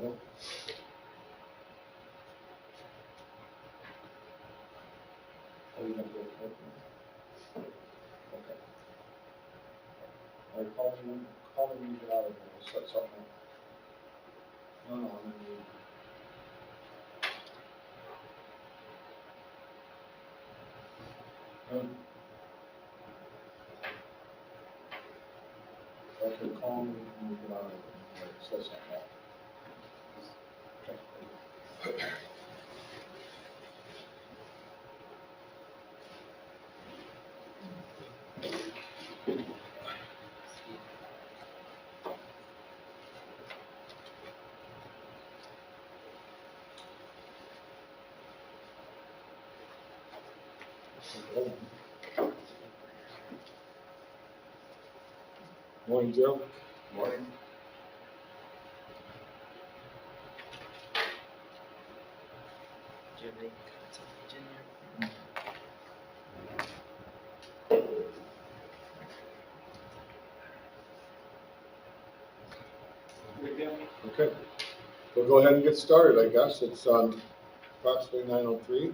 Nova? Are you gonna do it? Okay. All right, call me when you get out of there, we'll set something up. No, I'm gonna need. Okay, call me when you get out of there, we'll set something up. Okay. Morning, Joe. Morning. Do you have any comments on Virginia? Okay, we'll go ahead and get started, I guess. It's approximately 9:03.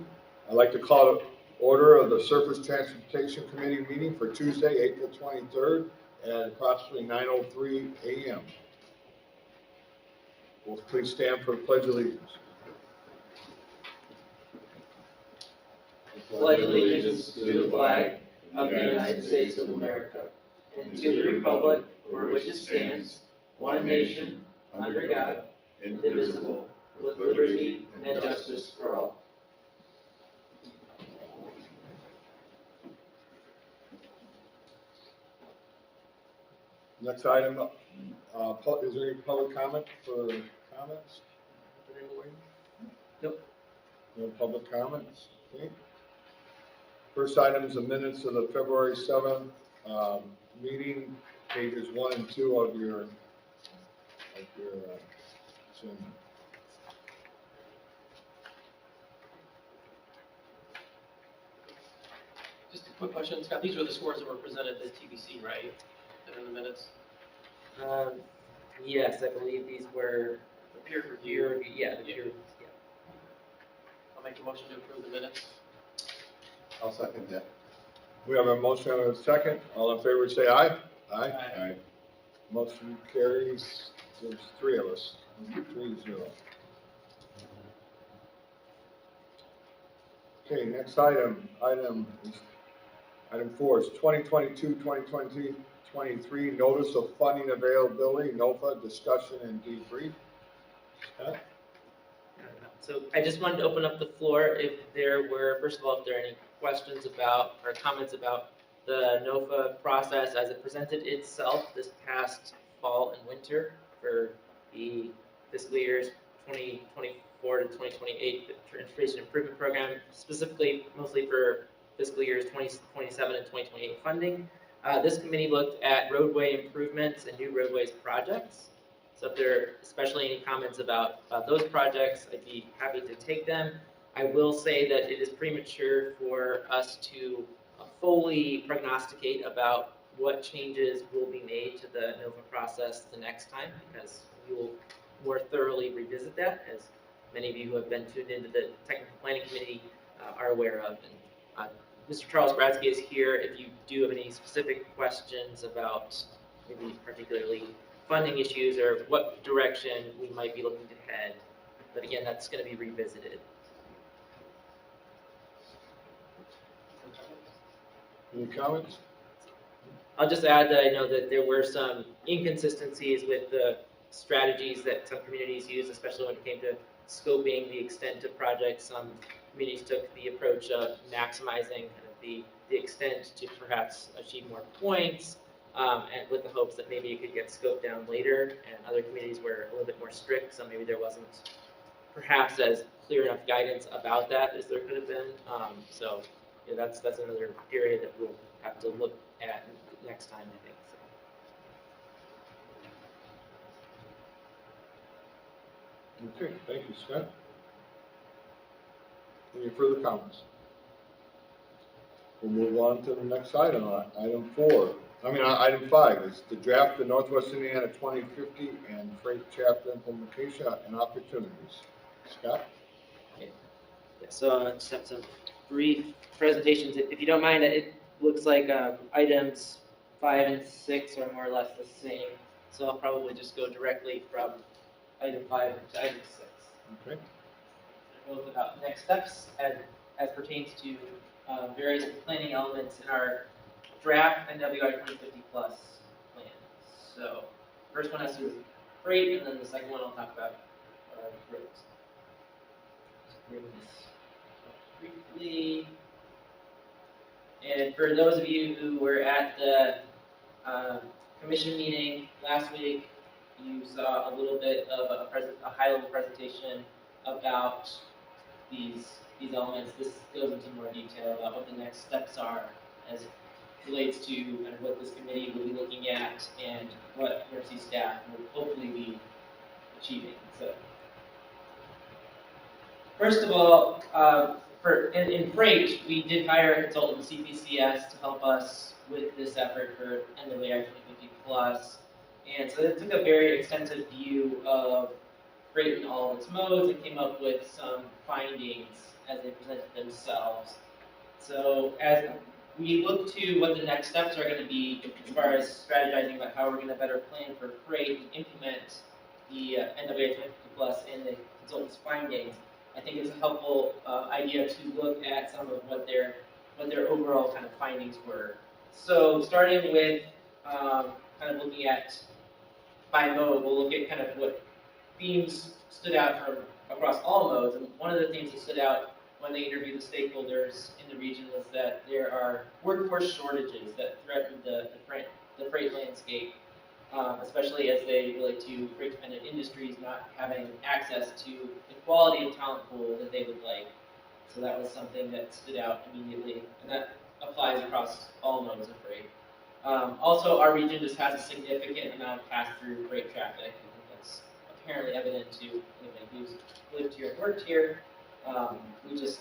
I'd like to call to order of the Surface Transportation Committee meeting for Tuesday, April 23rd at approximately 9:03 a.m. Will please stand for the Pledge of Allegiance. Pledge allegiance to the flag of the United States of America and to the republic for which it stands, one nation, under God, indivisible, with liberty and justice for all. Next item, is there any public comment for comments? Nope. No public comments, okay. First item is the minutes of the February 7th meeting, pages 1 and 2 of your Zoom. Just a quick question, Scott, these were the scores that were presented at TBC, right? That are in the minutes? Yes, I believe these were The peer review. yeah, the peer, yeah. I'll make a motion to approve the minutes. I'll second that. We have a motion and a second. All in favor, say aye. Aye. Motion carries. There's 3 of us. 3-0. Okay, next item. Item 4 is 2022-2023 notice of funding availability, NOFA discussion and debrief. Scott? So I just wanted to open up the floor if there were, first of all, if there are any questions about or comments about the NOFA process as it presented itself this past fall and winter for the fiscal years 2024 to 2028 Transportation Improvement Program, specifically mostly for fiscal years 2027 and 2028 funding. This committee looked at roadway improvements and new roadways projects. So if there are especially any comments about those projects, I'd be happy to take them. I will say that it is premature for us to fully prognosticate about what changes will be made to the NOFA process the next time, because we will more thoroughly revisit that, as many of you who have been tuned into the Technical Planning Committee are aware of. And Mr. Charles Bradsky is here if you do have any specific questions about maybe particularly funding issues or what direction we might be looking to head. But again, that's going to be revisited. Any comments? I'll just add that I know that there were some inconsistencies with the strategies that some communities used, especially when it came to scoping the extent of projects. Some communities took the approach of maximizing kind of the extent to perhaps achieve more points, and with the hopes that maybe it could get scoped down later. And other communities were a little bit more strict, so maybe there wasn't perhaps as clear enough guidance about that as there could have been. So yeah, that's another area that we'll have to look at next time, I think. So. Okay, thank you, Scott. Any further comments? We'll move on to the next item, item 4. Item 5 is to draft the Northwest Indiana 2050 and freight chapter implementation and opportunities. Scott? Yeah, so just have some brief presentations. If you don't mind, it looks like items 5 and 6 are more or less the same. So I'll probably just go directly from item 5 to item 6. Okay. Both about next steps as pertains to various planning elements in our draft NWI 2050 plus plan. So first one has to do with freight, and then the second one I'll talk about roads. Just bring this up briefly. And for those of you who were at the commission meeting last week, you saw a little bit of a high-level presentation about these elements. This goes into more detail about what the next steps are as it relates to kind of what this committee will be looking at and what NRC staff will hopefully be achieving. So, first of all, in freight, we did hire a consultant, CPCS, to help us with this effort for NWI 2050 plus. And so it took a very extensive view of freight in all of its modes and came up with some findings as they presented themselves. So as we look to what the next steps are going to be as far as strategizing about how we're going to better plan for freight and implement the NWA 2050 plus and the consultant's findings, I think it's a helpful idea to look at some of what their overall kind of findings were. So starting with kind of looking at by mode, we'll look at kind of what themes stood out from across all modes. And one of the things that stood out when they interviewed the stakeholders in the region was that there are workforce shortages that threaten the freight landscape, especially as they relate to freight-dependent industries not having access to the quality of talent pool that they would like. So that was something that stood out immediately, and that applies across all modes of freight. Also, our region just has a significant amount of pass-through freight traffic. I think that's apparently evident to anybody who's lived here and worked here. We just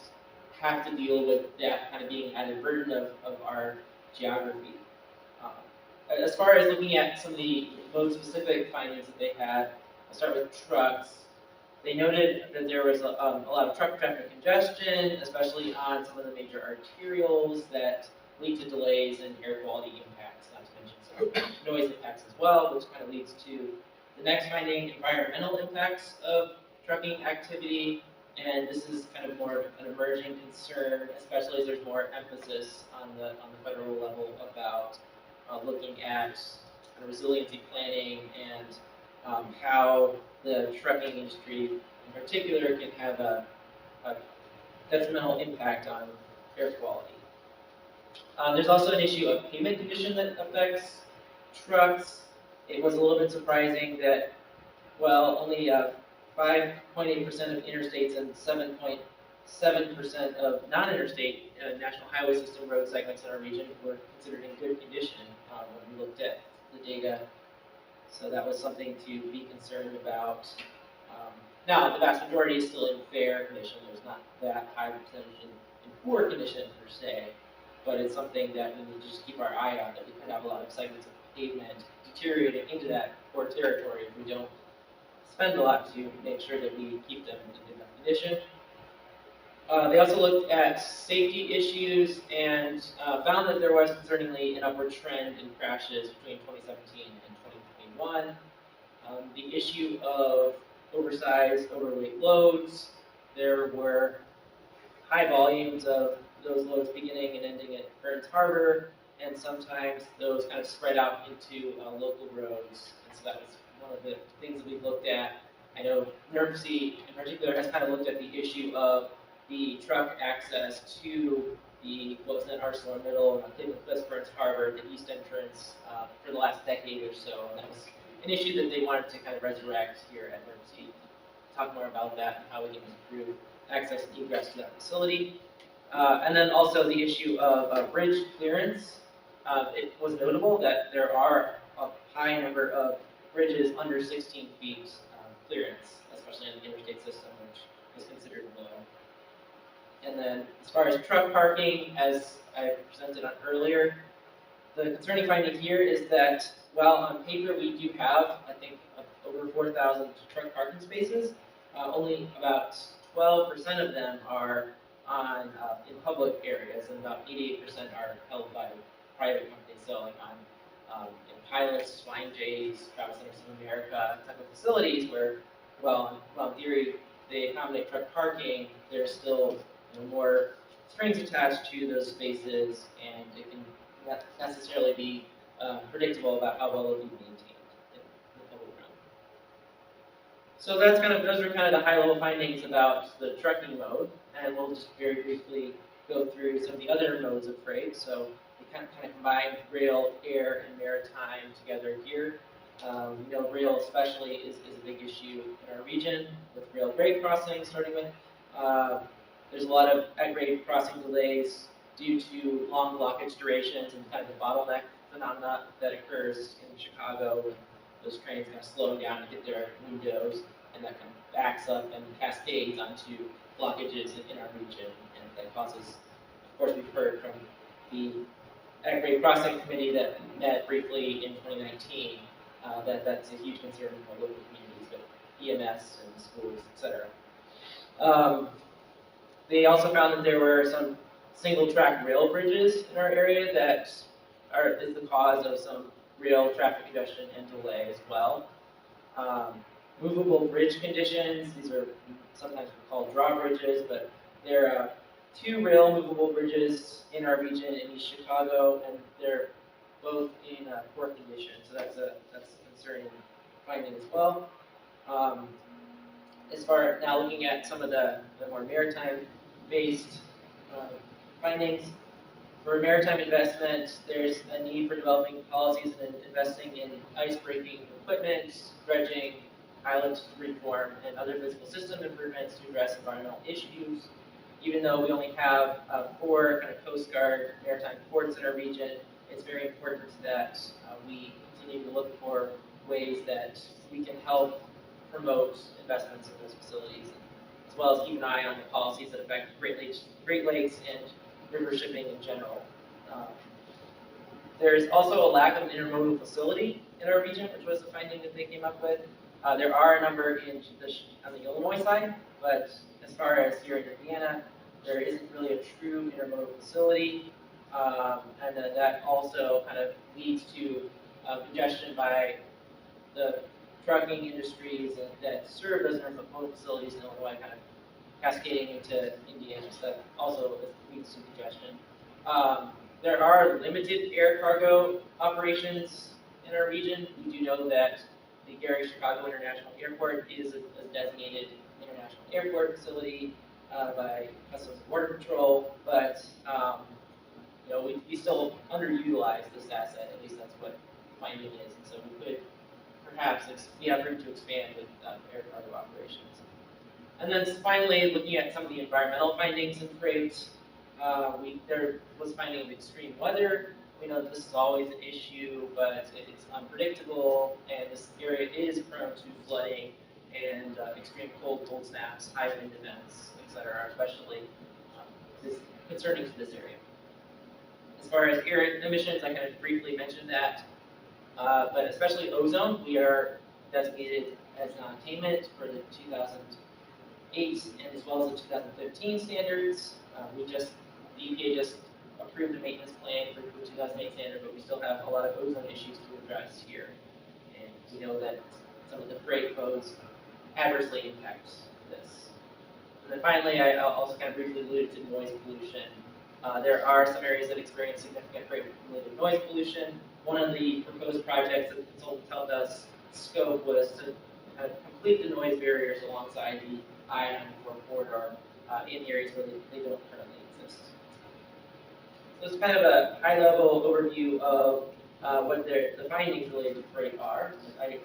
have to deal with that kind of being added burden of our geography. As far as looking at some of the mode-specific findings that they had, I'll start with trucks. They noted that there was a lot of truck traffic congestion, especially on some of the major arterials that lead to delays and air quality impacts, not to mention some noise impacts as well, which kind of leads to the next finding, environmental impacts of trucking activity. And this is kind of more of an emerging concern, especially as there's more emphasis on the federal level about looking at kind of resiliency planning and how the trucking industry in particular can have a detrimental impact on air quality. There's also an issue of pavement condition that affects trucks. It was a little bit surprising that, well, only 5.8% of interstates and 7.7% of non-interstate national highway system road segments in our region were considered in good condition when we looked at the data. So that was something to be concerned about. Now, the vast majority is still in fair condition. There's not that high percentage in poor condition per se, but it's something that we need to just keep our eye on, that we could have a lot of segments of pavement deteriorating into that poor territory if we don't spend a lot to make sure that we keep them in good enough condition. They also looked at safety issues and found that there was concerningly an upward trend in crashes between 2017 and 2021. The issue of oversized, overweight loads, there were high volumes of those loads beginning and ending at Burns Harbor, and sometimes those kind of spread out into local roads. And so that was one of the things that we looked at. I know NERC in particular has kind of looked at the issue of the truck access to the what was then Arcelor Middle, Cleveland Cliffs, Burns Harbor, the east entrance for the last decade or so. And that was an issue that they wanted to kind of resurrect here at NERC. Talk more about that and how we can improve access and egress to that facility. And then also the issue of bridge clearance. It was notable that there are a high number of bridges under 16 feet clearance, especially in the interstate system, which is considered low. And then as far as truck parking, as I presented on earlier, the concerning finding here is that while on paper we do have, I think, over 4,000 truck parking spaces, only about 12% of them are on in public areas, and about 88% are held by private companies. So, like on Pilots, Flying J's, Travel Centers of America type of facilities, where, well, in theory, they accommodate truck parking. There's still more strings attached to those spaces, and it can not necessarily be predictable about how well they'll be maintained in the public realm. So those are kind of the high-level findings about the trucking mode, and we'll just very briefly go through some of the other modes of freight. So we kind of combine rail, air, and maritime together here. Rail especially is a big issue in our region with rail grade crossings, starting with. There's a lot of at-grade crossing delays due to long blockage durations and kind of the bottleneck phenomena that occurs in Chicago when those trains kind of slow down to get their windows, and that kind of backs up and cascades onto blockages in our region, and that causes, of course, we've heard from the at-grade crossing committee that met briefly in 2019, that's a huge concern for local communities with EMS and schools, etc. They also found that there were some single-track rail bridges in our area that is the cause of some rail traffic congestion and delay as well. Movable bridge conditions, these are sometimes called drawbridges, but there are 2 rail movable bridges in our region in East Chicago, and they're both in poor condition, so that's a concerning finding as well. As far now looking at some of the more maritime-based findings, for maritime investment, there's a need for developing policies and investing in ice-breaking equipment, dredging, island reform, and other physical system improvements to address environmental issues. Even though we only have 4 kind of Coast Guard maritime ports in our region, it's very important that we continue to look for ways that we can help promote investments in those facilities, as well as keep an eye on the policies that affect Great Lakes and river shipping in general. There's also a lack of an intermodal facility in our region, which was the finding that they came up with. There are a number on the Illinois side, but as far as here in Indiana, there isn't really a true intermodal facility, and that also kind of leads to congestion by the trucking industries that serve those intermodal facilities in Illinois, kind of cascading into Indiana, so that also leads to congestion. There are limited air cargo operations in our region. We do know that the Gary Chicago International Airport is a designated international airport facility by Customs and Border Patrol, but we still underutilize this asset. At least that's what the finding is, and so we could perhaps we have room to expand with air cargo operations. And then finally, looking at some of the environmental findings in freight, there was finding of extreme weather. We know that this is always an issue, but it's unpredictable, and this area is prone to flooding and extreme cold snaps, high wind events, etc., especially concerning to this area. As far as air emissions, I kind of briefly mentioned that, but especially ozone, we are designated as non-attainment for the 2008 and as well as the 2015 standards. The EPA just approved a maintenance plan for the 2008 standard, but we still have a lot of ozone issues to address here. And we know that some of the freight codes adversely impact this. And then finally, I also kind of briefly alluded to noise pollution. There are some areas that experience significant freight-related noise pollution. One of the proposed projects that the consultant told us scope was to kind of complete the noise barriers alongside the I-94 corridor in the areas where they don't currently exist. So it's kind of a high-level overview of what the findings related to freight are. If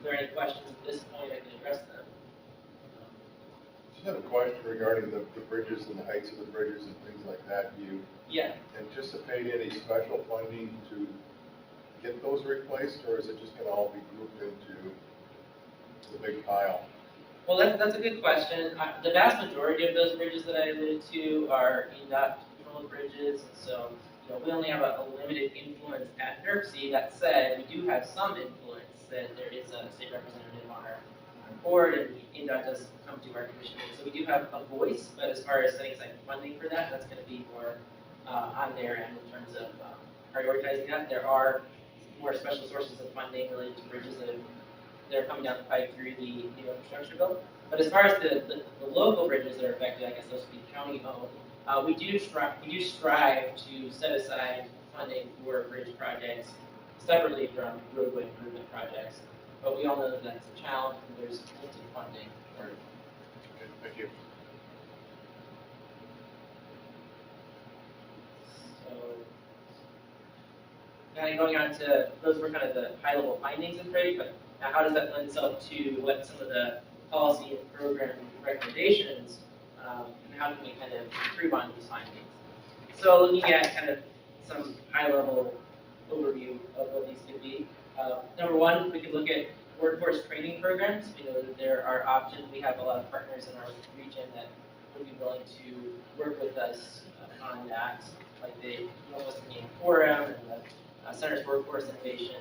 there are any questions at this point, I can address them. Just have a question regarding the bridges and the heights of the bridges and things like that. Do you anticipate any special funding to get those replaced, or is it just going to all be grouped into the big pile? Well, that's a good question. The vast majority of those bridges that I alluded to are EDOT controlled bridges, so we only have a limited influence at NERC. That said, we do have some influence. That there is a state representative on our board, and INDOT does come to our commission. So we do have a voice, but as far as setting aside funding for that, that's going to be more on their end in terms of prioritizing that. There are more special sources of funding related to bridges that are coming down the pipe through the new infrastructure bill. But as far as the local bridges that are affected, I guess those would be county owned. We do strive to set aside funding for bridge projects separately from roadway improvement projects. But we all know that that's a challenge, and there's limited funding. Okay, thank you. So, kind of going on to, those were kind of the high-level findings in PRAID, but now how does that lend itself to what some of the policy and program recommendations, and how can we kind of improve on these findings? So looking at kind of some high-level overview of what these could be. Number one, we could look at workforce training programs. We know that there are options. We have a lot of partners in our region that would be willing to work with us on that, like the Northwest Indiana Forum and the Centers for Workforce Innovation,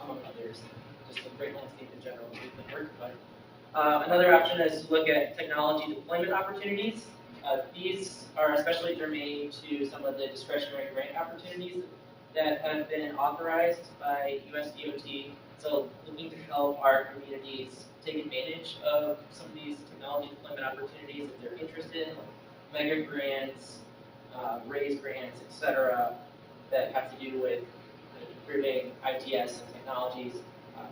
among others. Just a great landscape in general that we've been working with. Another option is to look at technology deployment opportunities. These are especially germane to some of the discretionary grant opportunities that have been authorized by USDOT. So looking to help our communities take advantage of some of these technology deployment opportunities if they're interested, mega grants, raise grants, etc., that have to do with improving ITS and technologies.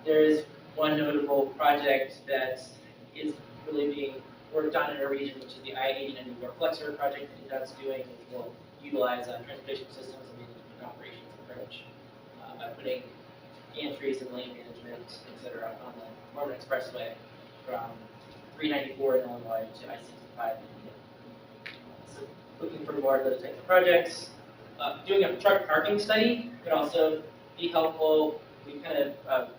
There is one notable project that is really being worked on in our region, which is the I-8094 Flexor project that that's doing. It will utilize transportation systems and management operations approach by putting gantries and lane management, etc., on the Mormon Expressway from 394 in Illinois to I-65 in Indiana. So looking for more of those types of projects. Doing a truck parking study could also be helpful. We kind of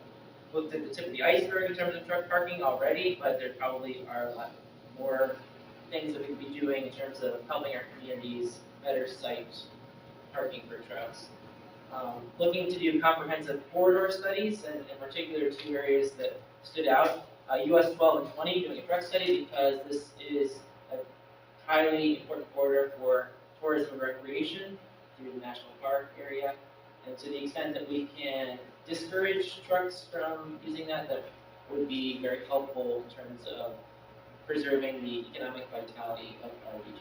looked at the tip of the iceberg in terms of truck parking already, but there probably are a lot more things that we could be doing in terms of helping our communities better site parking for trucks. Looking to do comprehensive corridor studies, and in particular two areas that stood out. US 12 and 20 doing a truck study because this is a highly important corridor for tourism and recreation through the national park area. And to the extent that we can discourage trucks from using that, that would be very helpful in terms of preserving the economic vitality of our region.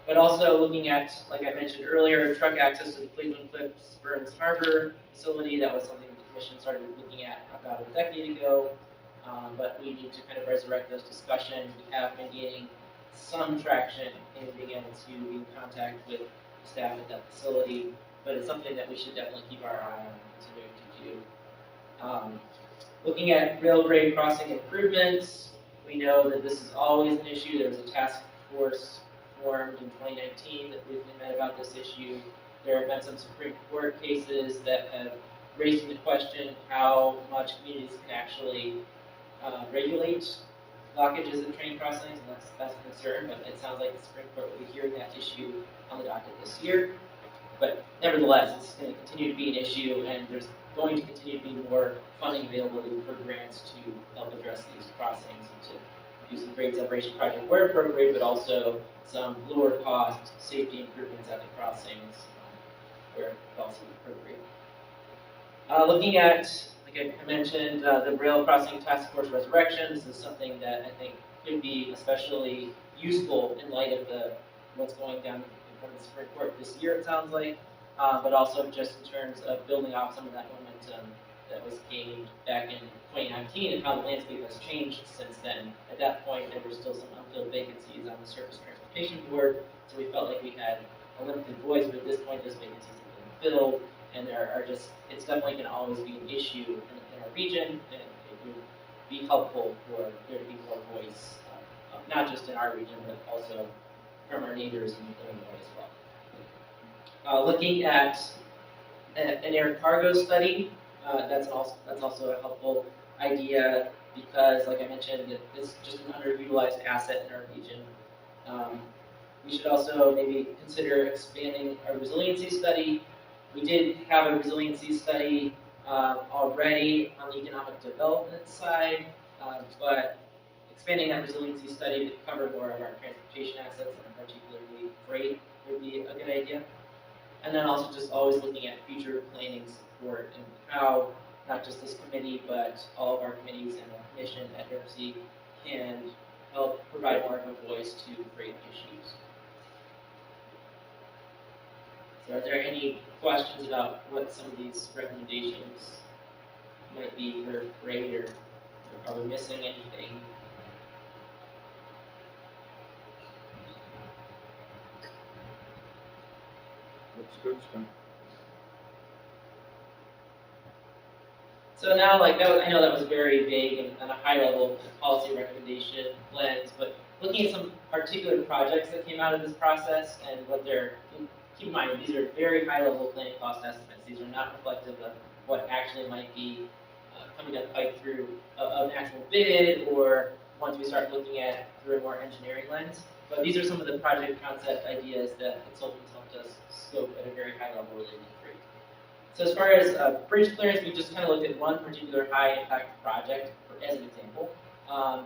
But also looking at, like I mentioned earlier, truck access to the Cleveland Cliffs Burns Harbor facility. That was something the commission started looking at about a decade ago. But we need to kind of resurrect those discussions. We have been gaining some traction in being able to be in contact with staff at that facility, but it's something that we should definitely keep our eye on continuing to do. Looking at rail grade crossing improvements, we know that this is always an issue. There was a task force formed in 2019 that we've met about this issue. There have been some Supreme Court cases that have raised the question how much communities can actually regulate blockages at train crossings, and that's a concern, but it sounds like the Supreme Court will be hearing that issue on the docket this year. But nevertheless, it's going to continue to be an issue, and there's going to continue to be more funding available for grants to help address these crossings and to do some grade separation project where appropriate, but also some lower cost safety improvements at the crossings where also appropriate. Looking at, like I mentioned, the Rail Crossing Task Force Resurrection, this is something that I think could be especially useful in light of what's going down in front of the Supreme Court this year, it sounds like, but also just in terms of building off some of that momentum that was gained back in 2019 and how the landscape has changed since then. At that point, there were still some unfilled vacancies on the Surface Transportation Board, so we felt like we had a limited voice, but at this point, those vacancies have been filled, and there are just, it's definitely going to always be an issue in our region, and it would be helpful for there to be more voice, not just in our region, but also from our neighbors in Illinois as well. Looking at an air cargo study, that's also a helpful idea because, like I mentioned, it's just an underutilized asset in our region. We should also maybe consider expanding our resiliency study. We did have a resiliency study already on the economic development side, but expanding that resiliency study to cover more of our transportation assets, and particularly freight, would be a good idea. And then also just always looking at future planning support and how not just this committee, but all of our committees and our commission at NERC can help provide more of a voice to freight issues. So are there any questions about what some of these recommendations might be for freight, or are we missing anything? Looks good stuff. So now, like that was, I know that was very vague and on a high level policy recommendation lens, but looking at some particular projects that came out of this process and what they're, keep in mind, these are very high level planning cost estimates. These are not reflective of what actually might be coming down the pipe through an actual bid, or once we start looking at through a more engineering lens. But these are some of the project concept ideas that consultants helped us scope at a very high level related to freight. So as far as bridge clearance, we just kind of looked at one particular high impact project as an example.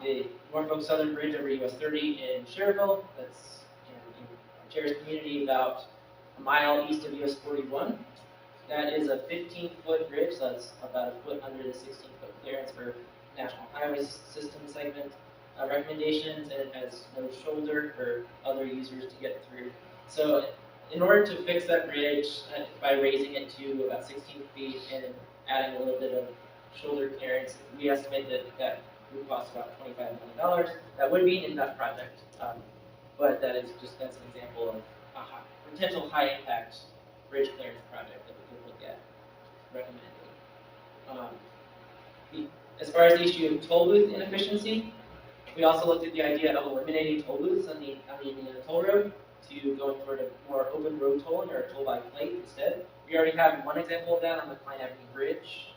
The Norfolk Southern Bridge over US 30 in Cherville, that's in our Chair's community about a mile east of US 41. That is a 15-foot bridge, so that's about a foot under the 16-foot clearance for National Highway System segment recommendations, and it has no shoulder for other users to get through. So in order to fix that bridge by raising it to about 16 feet and adding a little bit of shoulder clearance, we estimate that would cost about $25 million. That would be an in-depth project, but that's an example of a potential high impact bridge clearance project that we could look at recommending. As far as the issue of toll booth inefficiency, we also looked at the idea of eliminating toll booths on the Indiana Toll Road to go toward a more open road tolling or a toll by plate instead. We already have one example of that on the Klein Avenue Bridge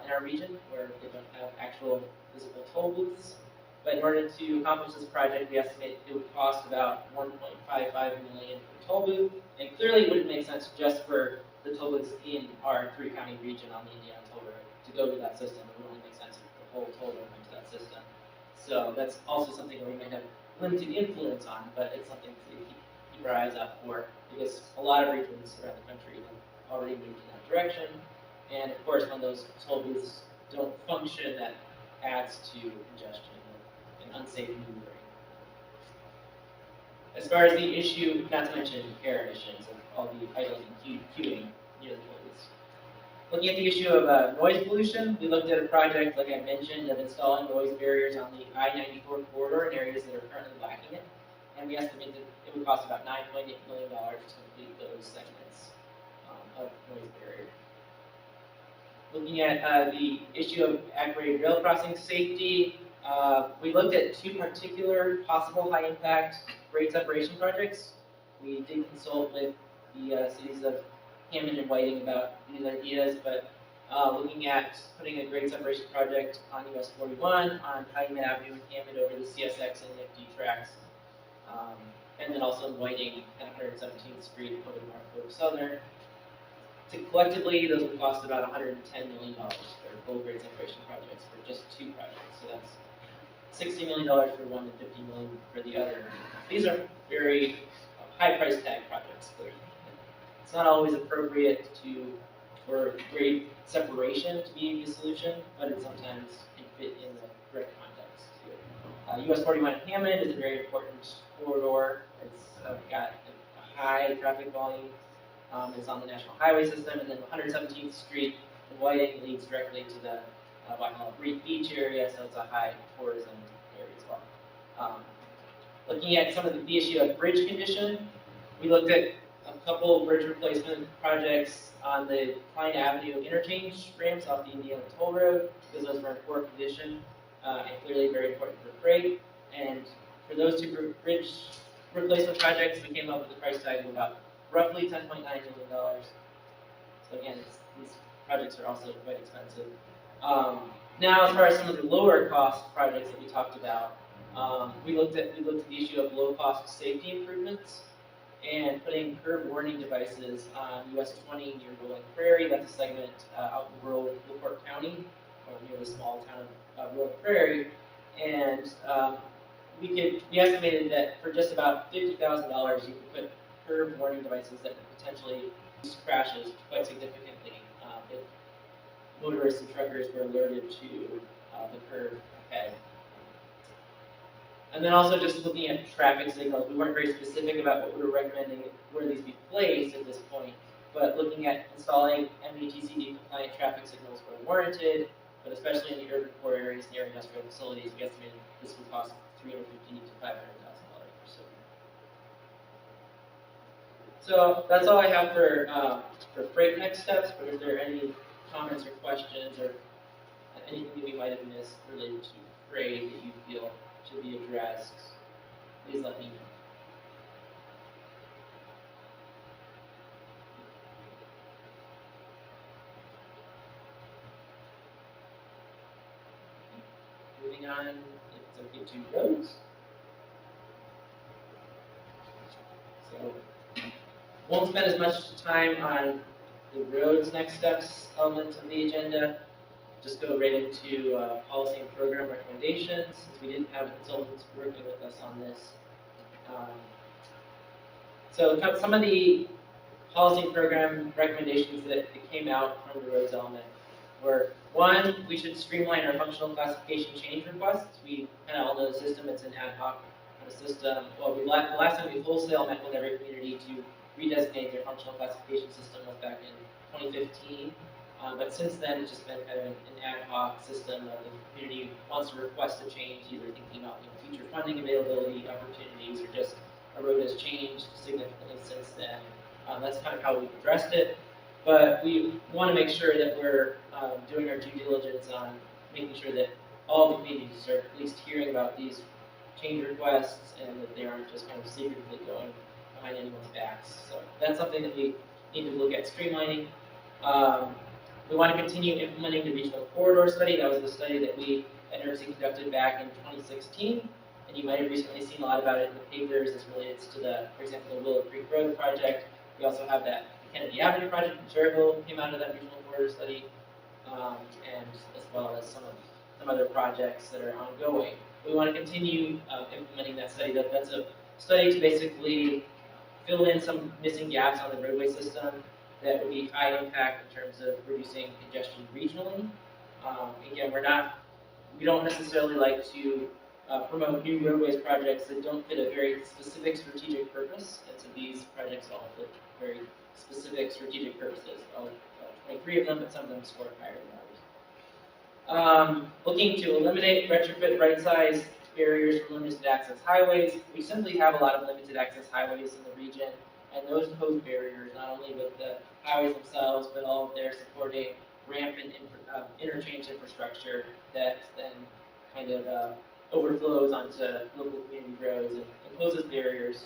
in our region, where they don't have actual physical toll booths. But in order to accomplish this project, we estimate it would cost about $1.55 million per toll booth. And clearly, it wouldn't make sense just for the toll booths in our three-county region on the Indiana Toll Road to go to that system. It would only make sense if the whole toll road went to that system. So that's also something where we might have limited influence on, but it's something to keep our eyes out for, because a lot of regions around the country have already moved in that direction. And of course, when those toll booths don't function, that adds to congestion and unsafe maneuvering. As far as the issue, not to mention air emissions and all the idling and queuing near the toll booths. Looking at the issue of noise pollution, we looked at a project, like I mentioned, of installing noise barriers on the I-94 corridor in areas that are currently lacking it. And we estimate that it would cost about $9.8 million to complete those segments of noise barrier. Looking at the issue of at-grade rail crossing safety, we looked at two particular possible high-impact grade separation projects. We did consult with the cities of Hammond and Whiting about these ideas, but looking at putting a grade separation project on US 41, on Calumet Avenue in Hammond over the CSX and NIFT tracks, and then also in Whiting at 117th Street over Norfolk Southern. Collectively, those would cost about $110 million for full grade separation projects for just two projects. So that's $60 million for one and $50 million for the other. These are very high price tag projects. It's not always appropriate for grade separation to be the solution, but it sometimes can fit in the correct context. US 41 in Hammond is a very important corridor. It's got a high traffic volume. It's on the National Highway System, and then 117th Street in Whiting leads directly to the Waikanawa Beach area, so it's a high tourism area as well. Looking at some of the issue of bridge condition, we looked at a couple bridge replacement projects on the Klein Avenue interchange ramps off the Indiana Toll Road, because those were in poor condition and clearly very important for freight. And for those two bridge replacement projects, we came up with a price tag of about roughly $10.9 million. So again, these projects are also quite expensive. Now, as far as some of the lower cost projects that we talked about, We looked at the issue of low-cost safety improvements and putting curb warning devices on US 20 near Rolling Prairie. That's a segment out in rural LaPorte County, or near the small town of Rolling Prairie. And we estimated that for just about $50,000, you could put curb warning devices that could potentially reduce crashes quite significantly if motorists and truckers were alerted to the curb ahead. And then also just looking at traffic signals, we weren't very specific about what we were recommending where these be placed at this point, but looking at installing MATCD compliant traffic signals where warranted, but especially in the urban core areas near industrial facilities, we estimated this would cost $350,000 to $500,000 or so. So that's all I have for freight next steps, but if there are any comments or questions or anything that we might have missed related to freight that you feel should be addressed, please let me know. Moving on, it's okay to roads. So, won't spend as much time on the roads next steps elements of the agenda. Just go right into policy and program recommendations, since we didn't have consultants working with us on this. So some of the policy and program recommendations that came out from the roads element were, one, we should streamline our functional classification change requests. We kind of all know the system, it's an ad hoc kind of system. Well, the last time we wholesale met with every community to redesignate their functional classification system was back in 2015. But since then, it's just been kind of an ad hoc system that the community wants to request a change, either thinking about future funding availability, opportunities, or just a road has changed significantly since then. That's kind of how we've addressed it. But we want to make sure that we're doing our due diligence on making sure that all the communities are at least hearing about these change requests and that they aren't just kind of secretly going behind anyone's backs. So that's something that we need to look at streamlining. We want to continue implementing the regional corridor study. That was the study that we at NERC conducted back in 2016, and you might have recently seen a lot about it in the papers as relates to the, for example, the Willow Creek Road project. We also have that Kennedy Avenue project in Cherville came out of that regional corridor study, and as well as some other projects that are ongoing. We want to continue implementing that study. That's a study to basically fill in some missing gaps on the roadway system that would be high impact in terms of reducing congestion regionally. Again, we don't necessarily like to promote new roadways projects that don't fit a very specific strategic purpose, and so these projects all fit very specific strategic purposes. 23 of them, but some of them score higher than others. Looking to eliminate retrofit right-size barriers for limited access highways. We simply have a lot of limited access highways in the region, and those pose barriers not only with the highways themselves, but all of their supporting ramp and interchange infrastructure that then kind of overflows onto local community roads and imposes barriers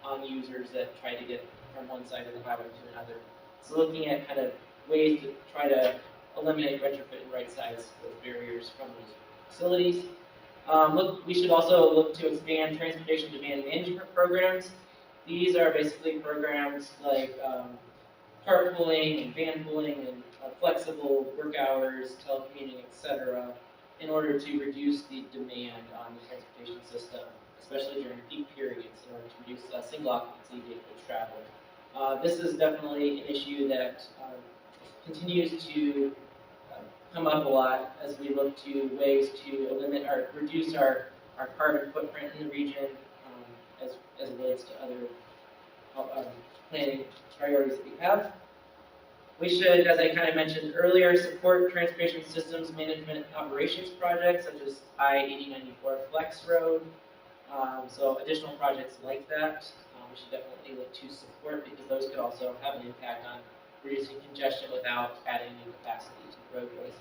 on users that try to get from one side of the highway to another. So looking at kind of ways to try to eliminate retrofit and right-size those barriers from those facilities. We should also look to expand transportation demand management programs. These are basically programs like carpooling and van pooling and flexible work hours, telecommuting, etc., in order to reduce the demand on the transportation system, especially during peak periods, in order to reduce single occupancy vehicle travel. This is definitely an issue that continues to come up a lot as we look to ways to reduce our carbon footprint in the region as it relates to other planning priorities that we have. We should, as I kind of mentioned earlier, support transportation systems management operations projects such as I-8094 Flex Road. So additional projects like that, we should definitely look to support because those could also have an impact on reducing congestion without adding new capacity to roadways.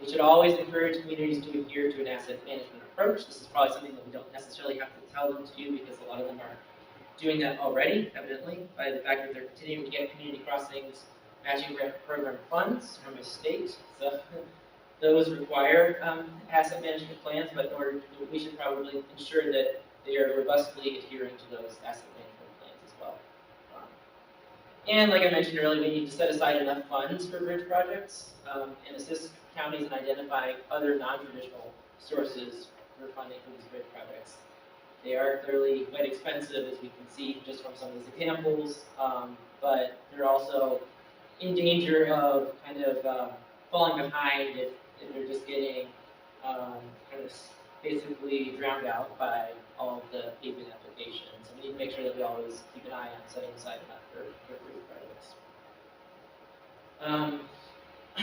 We should always encourage communities to adhere to an asset management approach. This is probably something that we don't necessarily have to tell them to do because a lot of them are doing that already, evidently, by the fact that they're continuing to get community crossings matching grant program funds from the state. So those require asset management plans, but we should probably ensure that they are robustly adhering to those asset management plans as well. And like I mentioned earlier, we need to set aside enough funds for bridge projects and assist counties in identifying other non-traditional sources for funding for these bridge projects. They are clearly quite expensive, as we can see just from some of these examples, but they're also in danger of kind of falling behind if they're just getting kind of basically drowned out by all of the pavement applications. So we need to make sure that we always keep an eye on setting aside enough for bridge projects.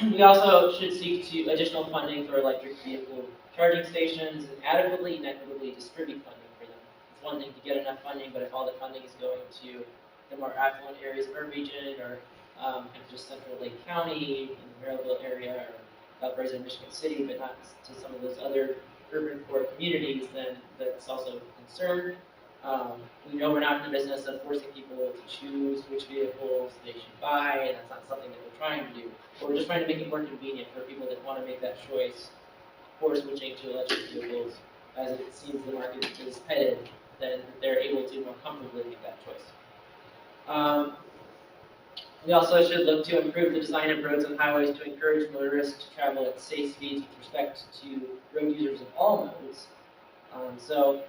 We also should seek to additional funding for electric vehicle charging stations and adequately and equitably distribute funding for them. It's one thing to get enough funding, but if all the funding is going to the more affluent areas of our region or kind of just central Lake County, in the Maryville area, or upwards in Michigan City, but not to some of those other urban core communities, then that's also a concern. We know we're not in the business of forcing people to choose which vehicles they should buy, and that's not something that we're trying to do. But we're just trying to make it more convenient for people that want to make that choice for switching to electric vehicles, as it seems the market is headed, then they're able to more comfortably make that choice. We also should look to improve the design of roads and highways to encourage motorists to travel at safe speeds with respect to road users of all modes. So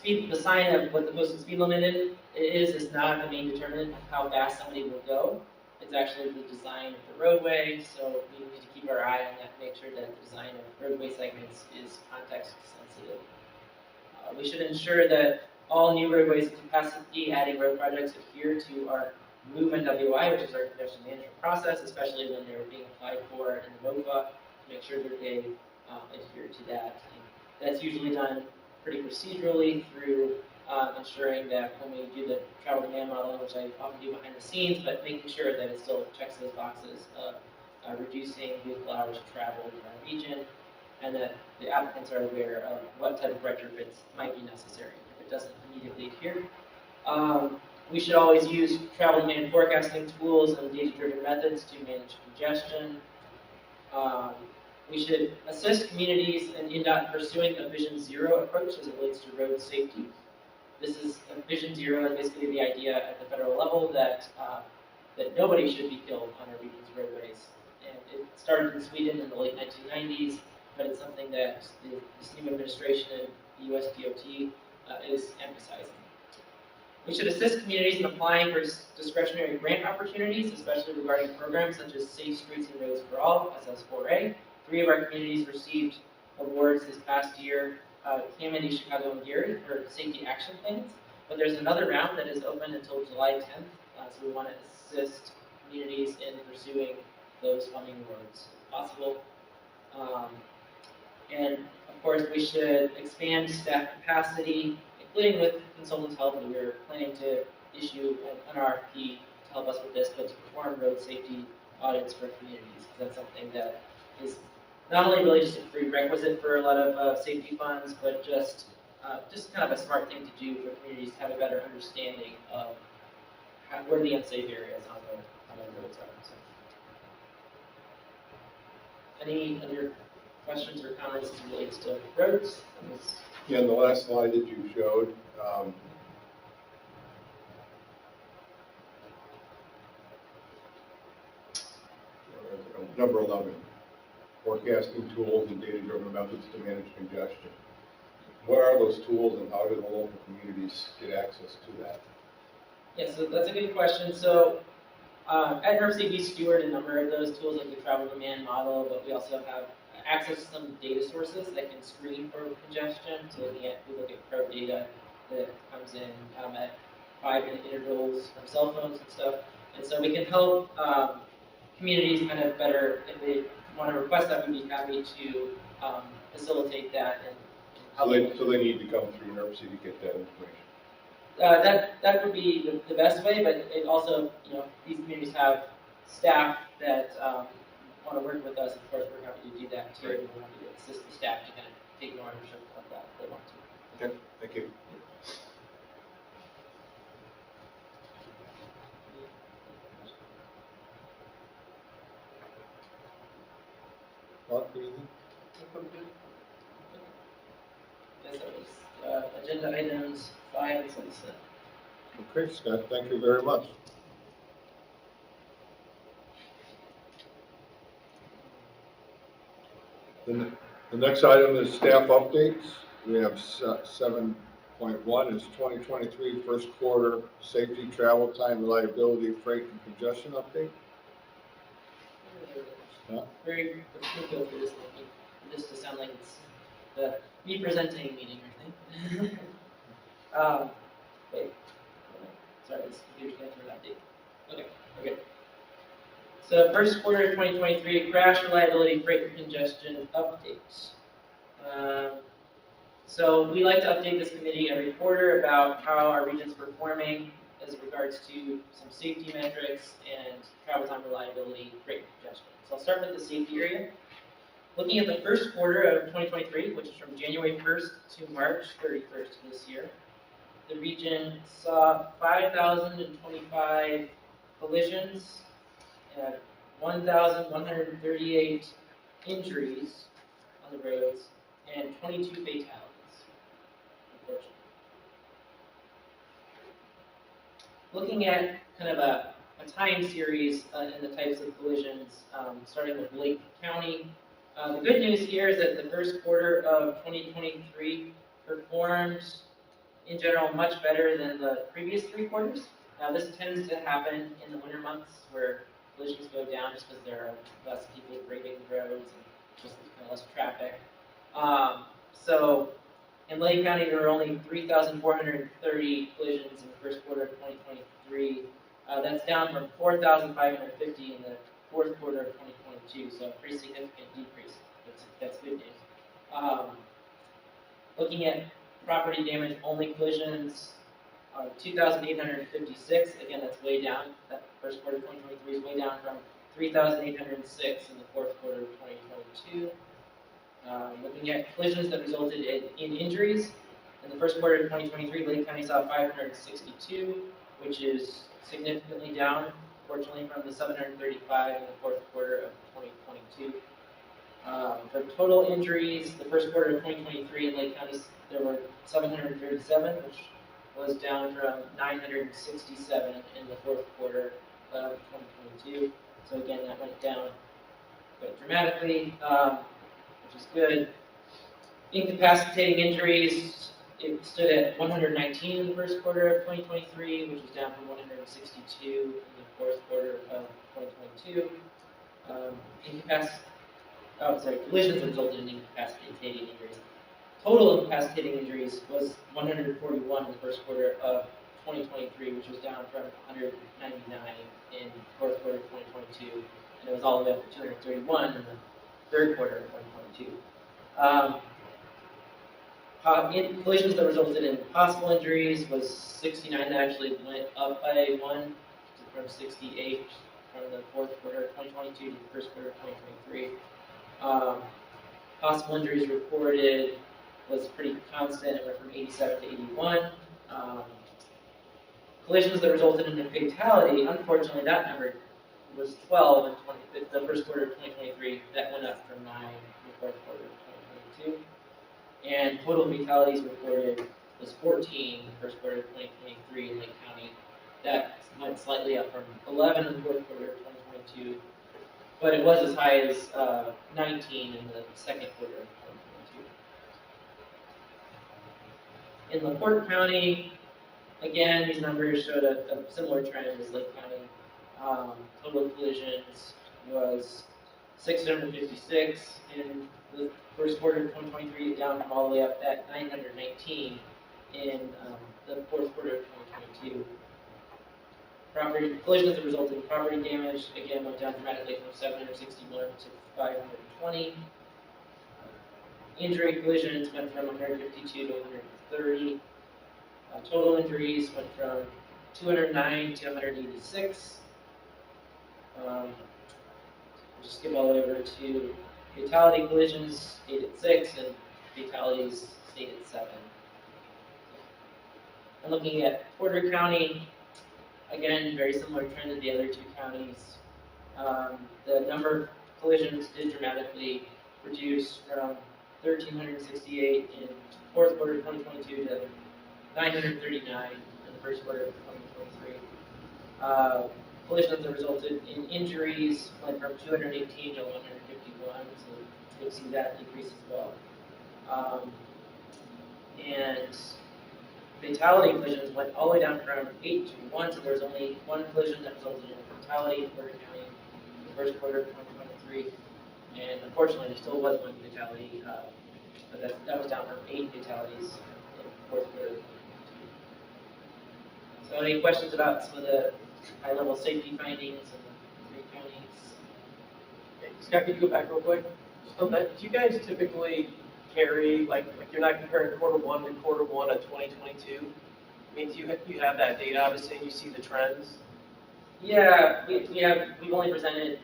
the sign of what the posted speed limit is not the main determinant of how fast somebody will go. It's actually the design of the roadway, so we need to keep our eye on that, make sure that the design of roadway segments is context sensitive. We should ensure that all new roadways and capacity adding road projects adhere to our MOVE NWI, which is our congestion management process, especially when they're being applied for in the NOFA, to make sure that they adhere to that. And that's usually done pretty procedurally through ensuring that when we do the travel demand modeling, which I often do behind the scenes, but making sure that it still checks those boxes of reducing vehicle hours traveled in our region, and that the applicants are aware of what type of retrofits might be necessary if it doesn't immediately adhere. We should always use travel demand forecasting tools and data-driven methods to manage congestion. We should assist communities in INDOT pursuing a Vision Zero approach as it relates to road safety. This is Vision Zero is basically the idea at the federal level that that nobody should be killed on our region's roadways. And it started in Sweden in the late 1990s, but it's something that this new administration and the US DOT is emphasizing. We should assist communities in applying for discretionary grant opportunities, especially regarding programs such as Safe Streets and Roads for All, SS4A. 3 of our communities received awards this past year, Tammany, Chicago, and Gary, for safety action plans. But there's another round that is open until July 10th, so we want to assist communities in pursuing those funding awards if possible. And of course, we should expand staff capacity, including with consultants' help. We're planning to issue an RFP to help us with this, but to perform road safety audits for communities. That's something that is not only really just a prerequisite for a lot of safety funds, but just kind of a smart thing to do for communities to have a better understanding of where the unsafe areas on the roads are. So. Any other questions or comments as it relates to roads? Yeah, in the last slide that you showed, number 11, forecasting tools and data-driven methods to manage congestion. What are those tools and how do the local communities get access to that? Yeah, so that's a good question. So at NERC, we steward a number of those tools like the travel demand model, but we also have access to some data sources that can screen for congestion. So we look at probe data that comes in at 5-minute intervals from cell phones and stuff. And so we can help communities kind of better, if they want to request that, we'd be happy to facilitate that. And so they need to come through NERC to get that information. That would be the best way, but it also, these communities have staff that want to work with us. Of course, we're happy to do that too. Right. We're happy to assist the staff to kind of take ownership of that if they want to. Okay, thank you. Mark, anything? Yes, that was, agenda items 5 and 6. Okay, Scott, thank you very much. The next item is staff updates. We have 7.1 is 2023 first quarter safety, travel time, reliability, freight, and congestion update. Huh? Very, let's go through this one, just to sound like it's the me presenting meeting, I think. Wait, sorry, this computer's going through an update. Okay, okay. So first quarter of 2023 crash reliability, freight, and congestion updates. So we like to update this committee every quarter about how our region's performing as regards to some safety metrics and travel time reliability, freight, and congestion. So I'll start with the safety area. Looking at the first quarter of 2023, which is from January 1st to March 31st of this year, the region saw 5,025 collisions, 1,138 injuries on the roads, and 22 fatalities, unfortunately. Looking at kind of a time series in the types of collisions, starting with Lake County. The good news here is that the first quarter of 2023 performed, in general, much better than the previous 3 quarters. Now, this tends to happen in the winter months where collisions go down just because there are less people braving the roads and just kind of less traffic. So in Lake County, there were only 3,430 collisions in the first quarter of 2023. That's down from 4,550 in the fourth quarter of 2022, so a pretty significant decrease. That's good news. Looking at property damage only collisions, 2,856. Again, that's way down. That first quarter of 2023 is way down from 3,806 in the fourth quarter of 2022. Looking at collisions that resulted in injuries, in the first quarter of 2023, Lake County saw 562, which is significantly down, fortunately, from the 735 in the fourth quarter of 2022. For total injuries, the first quarter of 2023 in Lake County, there were 737, which was down from 967 in the fourth quarter of 2022. So again, that went down quite dramatically, which is good. Incapacitating injuries, it stood at 119 in the first quarter of 2023, which was down from 162 in the fourth quarter of 2022. Collisions resulted in incapacitating injuries. Total incapacitating injuries was 141 in the first quarter of 2023, which was down from 199 in the fourth quarter of 2022, and it was all the way up to 231 in the third quarter of 2022. Collisions that resulted in possible injuries was 69. That actually went up by 1 from 68 from the fourth quarter of 2022 to the first quarter of 2023. Possible injuries reported was pretty constant. It went from 87 to 81. Collisions that resulted in a fatality, unfortunately, that number was 12 in the first quarter of 2023. That went up from 9 in the fourth quarter of 2022. And total fatalities reported was 14 in the first quarter of 2023 in Lake County. That went slightly up from 11 in the fourth quarter of 2022, but it was as high as 19 in the second quarter of 2022. In LaPorte County, again, these numbers showed a similar trend as Lake County. Total collisions was 656 in the first quarter of 2023, down from all the way up at 919 in the fourth quarter of 2022. Property collisions that resulted in property damage again went down dramatically from 761 to 520. Injury collisions went from 152 to 130. Total injuries went from 209 to 186. Just skip all the way over to fatality collisions, stayed at 6, and fatalities stayed at 7. And looking at Porter County, again, very similar trend to the other 2 counties. The number of collisions did dramatically reduced from 1,368 in fourth quarter of 2022 to 939 in the first quarter of 2023. Collisions that resulted in injuries went from 218 to 151, so you'll see that decrease as well. And fatality collisions went all the way down from 8 to 1, so there was only one collision that resulted in a fatality in Porter County in the first quarter of 2023. And unfortunately, there still was one fatality, but that was down from 8 fatalities in the fourth quarter of 2022. So any questions about some of the high-level safety findings in the 3 counties? Okay, Scott, can you go back real quick? Just on that, do you guys typically carry, like you're not comparing quarter one to quarter one of 2022? I mean, you have that data, obviously, and you see the trends? Yeah, we've only presented,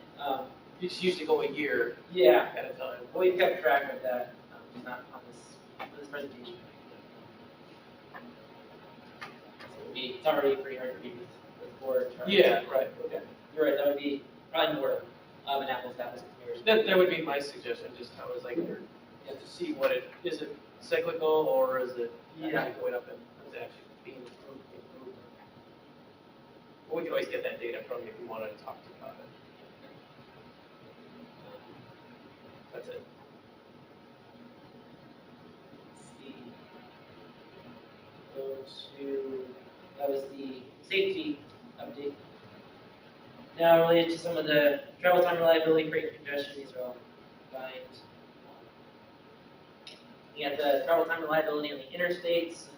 You just usually go a year yeah, at a time. we've kept track of that, not on this presentation. So it's already pretty hard to beat with 4 charts. Yeah, right, okay. You're right, that would be probably more of an apples to apples comparison. That would be my suggestion, just how it's like, to see what is it cyclical or is it actually going up and is it actually being improved? Well, we can always get that data from you if we want to talk to you about it. That's it. Let's see. That was the safety update. Now related to some of the travel time reliability, freight congestion, these are all combined. We have the travel time reliability on the interstates.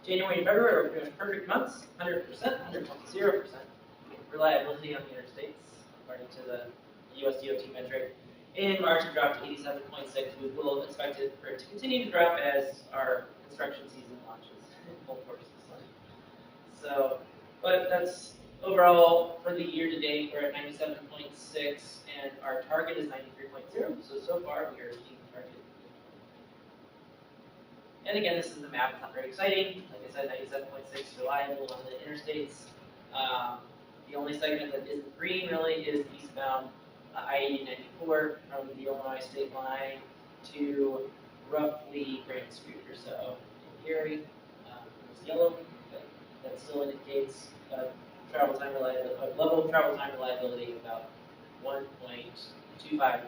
January and February were pretty much perfect months, 100%, 100.0% reliability on the interstates, according to the US DOT metric. In March, it dropped to 87.6. We will expect it for it to continue to drop as our construction season launches in full force. So, but that's overall for the year to date, we're at 97.6, and our target is 93.0. So far, we are exceeding the target. And again, this is the map. It's not very exciting. Like I said, 97.6 reliable on the interstates. The only segment that isn't green really is eastbound I-80-94 from the Illinois state line to roughly Grant Street or so in Gary. It's yellow, but that still indicates travel time reliability, level of travel time reliability of about 1.25, 1.5.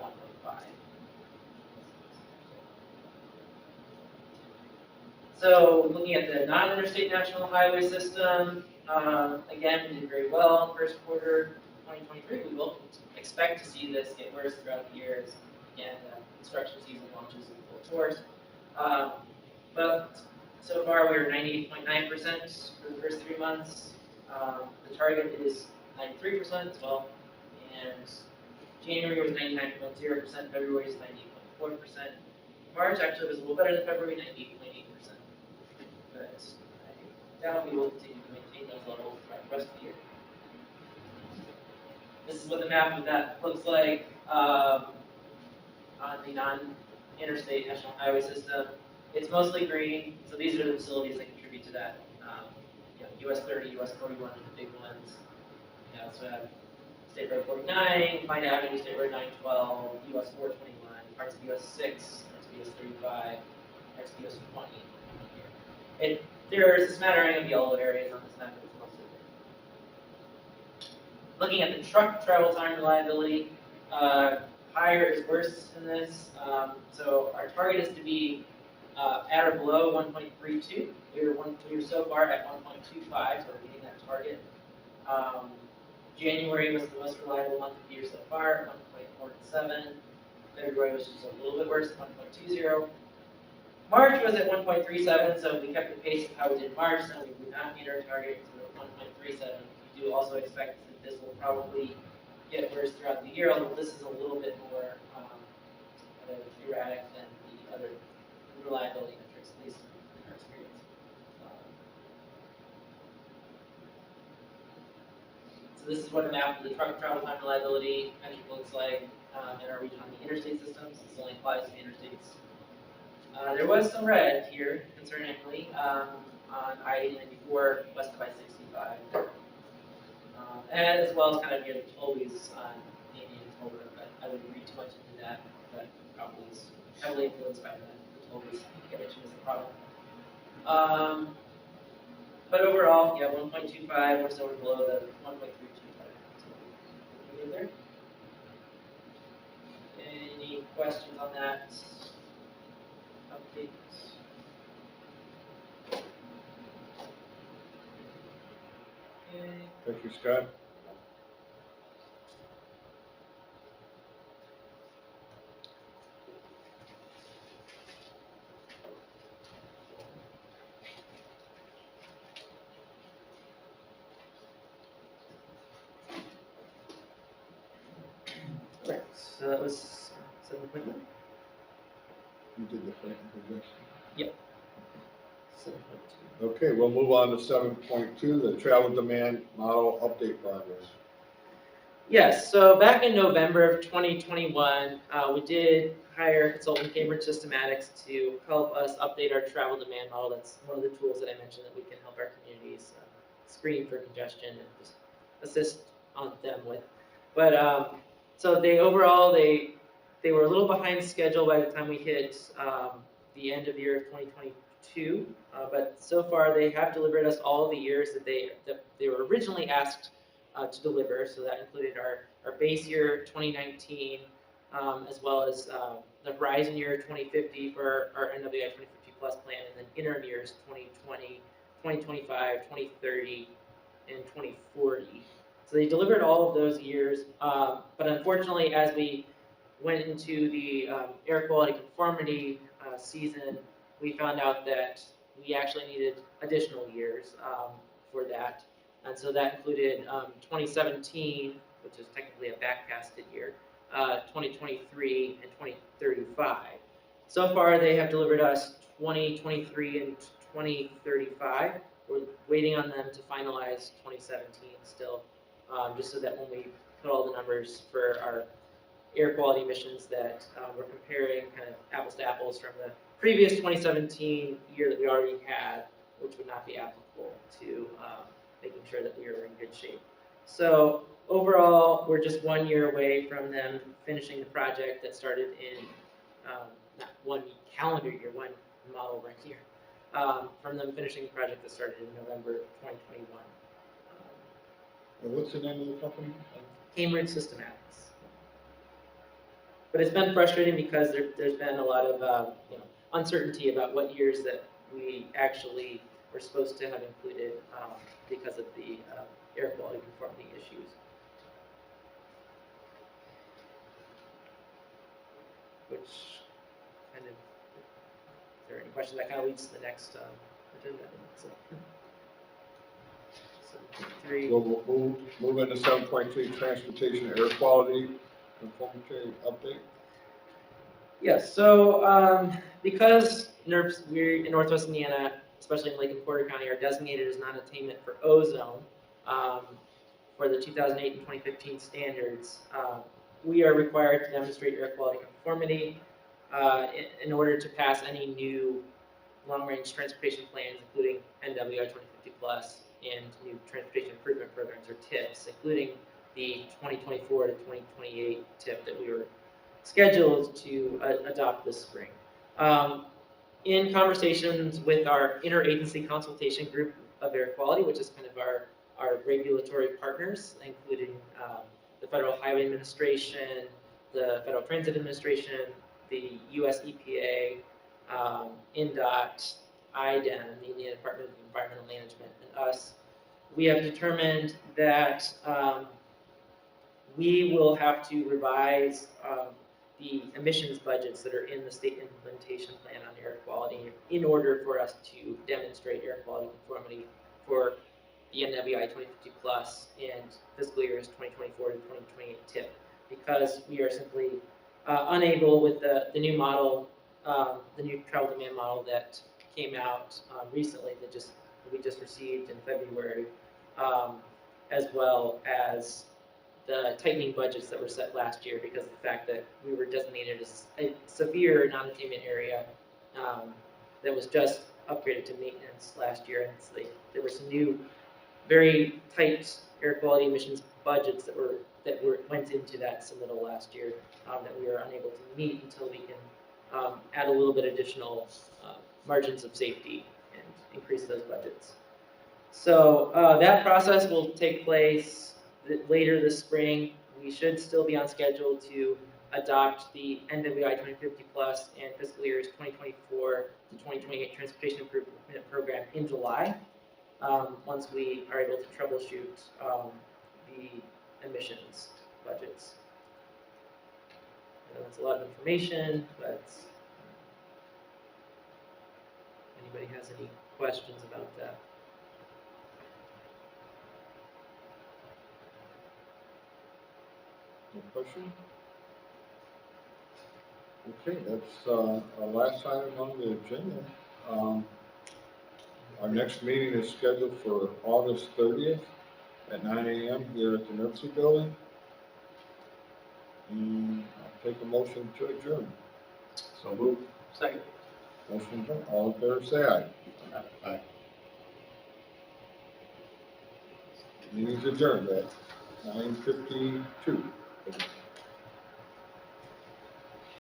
So looking at the non-interstate national highway system, again, we did very well first quarter 2023. We will expect to see this get worse throughout the year as, again, construction season launches in full force. But so far, we're 98.9% for the first 3 months. The target is 93% as well. And January was 99.0%, February is 98.4%. March actually was a little better than February, 98.8%. But I doubt we will continue to maintain those levels throughout the rest of the year. This is what the map of that looks like on the non-interstate national highway system. It's mostly green, so these are the facilities that contribute to that. US 30, US 41 are the big ones. You also have State Road 49, Pine Avenue, State Road 912, US 421, parts of US 6, parts of US 35, parts of US 20. There's a smattering of yellow areas on this map, but it's mostly green. Looking at the truck travel time reliability, higher is worse in this. So our target is to be at or below 1.32. We were so far at 1.25, so we're meeting that target. January was the most reliable month of the year so far, 1.47. February was just a little bit worse, 1.20. March was at 1.37, so we kept the pace of how we did March, and we would not meet our target, so 1.37. We do also expect that this will probably get worse throughout the year, although this is a little bit more kind of erratic than the other reliability metrics, at least in our experience. So this is what a map of the truck travel time reliability metric looks like in our region on the interstate systems. This only applies to the interstates. There was some red here, concerningly, on I-80-94 west of I-65, as well as kind of near the tolls on Indian Toll Road, but I wouldn't read too much into that. that probably is heavily influenced by the totals emissions of the product. But overall, yeah, 1.25, we're somewhere below the 1.32 target. So, in there. Any questions on that? Updates? Okay. Thank you, Scott. Right, so that was 7.1. You did the plan projection. Yep. 7.2. Okay, we'll move on to 7.2, the travel demand model update progress. Yes, so back in November of 2021, we did hire consultant Cambridge Systematics to help us update our travel demand model. That's one of the tools that I mentioned that we can help our communities screen for congestion and just assist on them with. But so they overall they were a little behind schedule by the time we hit the end of the year of 2022. But so far they have delivered us all of the years that they were originally asked to deliver. So that included our base year 2019, as well as the horizon year 2050 for our NWI 2050 Plus plan, and then interim years 2020, 2025, 2030, and 2040. So they delivered all of those years, but unfortunately, as we went into the air quality conformity season, we found out that we actually needed additional years for that. And so that included 2017, which is technically a backcasted year, 2023, and 2035. So far, they have delivered us 2023 and 2035. We're waiting on them to finalize 2017 still, just so that when we put all the numbers for our air quality emissions that we're comparing kind of apples to apples from the previous 2017 year that we already had, which would not be applicable to making sure that we are in good shape. So overall, we're just 1 year away from them finishing the project that started in, not one calendar year, one model right here, from them finishing the project that started in November 2021. What's the name of the company? Cambridge Systematics. But it's been frustrating because there's been a lot of uncertainty about what years that we actually were supposed to have included because of the air quality conformity issues. Which kind of, if there are any questions, that kind of leads to the next agenda. So, 7.3. We'll move into 7.3, transportation air quality conformity update. Yes, so because NERPs, we're in Northwest Indiana, especially in Lake and Porter County, are designated as non-attainment for ozone for the 2008 and 2015 standards, we are required to demonstrate air quality conformity in order to pass any new long-range transportation plans, including NWI 2050 Plus and new transportation improvement programs, or TIPs, including the 2024 to 2028 TIP that we were scheduled to adopt this spring. In conversations with our interagency consultation group of air quality, which is kind of our regulatory partners, including the Federal Highway Administration, the Federal Transit Administration, the US EPA, INDOT, IDEM, the Indiana Department of Environmental Management, and us, we have determined that we will have to revise the emissions budgets that are in the state implementation plan on air quality in order for us to demonstrate air quality conformity for the NWI 2050 Plus and fiscal years 2024 to 2028 TIP, because we are simply unable with the new model, the new travel demand model that came out recently that we just received in February, as well as the tightening budgets that were set last year because of the fact that we were designated as a severe non-attainment area that was just upgraded to maintenance last year. And so there were some new, very tight air quality emissions budgets that went into that submittal last year, that we were unable to meet until we can add a little bit additional margins of safety and increase those budgets. So that process will take place later this spring. We should still be on schedule to adopt the NWI 2050 Plus and fiscal years 2024 to 2028 Transportation Improvement Program in July, once we are able to troubleshoot the emissions budgets. I know that's a lot of information, but anybody has any questions about that? No question? Okay, that's our last item on the agenda. Our next meeting is scheduled for August 30th at 9 a.m. here at the Nursery Building. And I'll take a motion to adjourn. So move. Second. Motion done. All in favor, say aye. Aye. Meeting's adjourned at 9:52.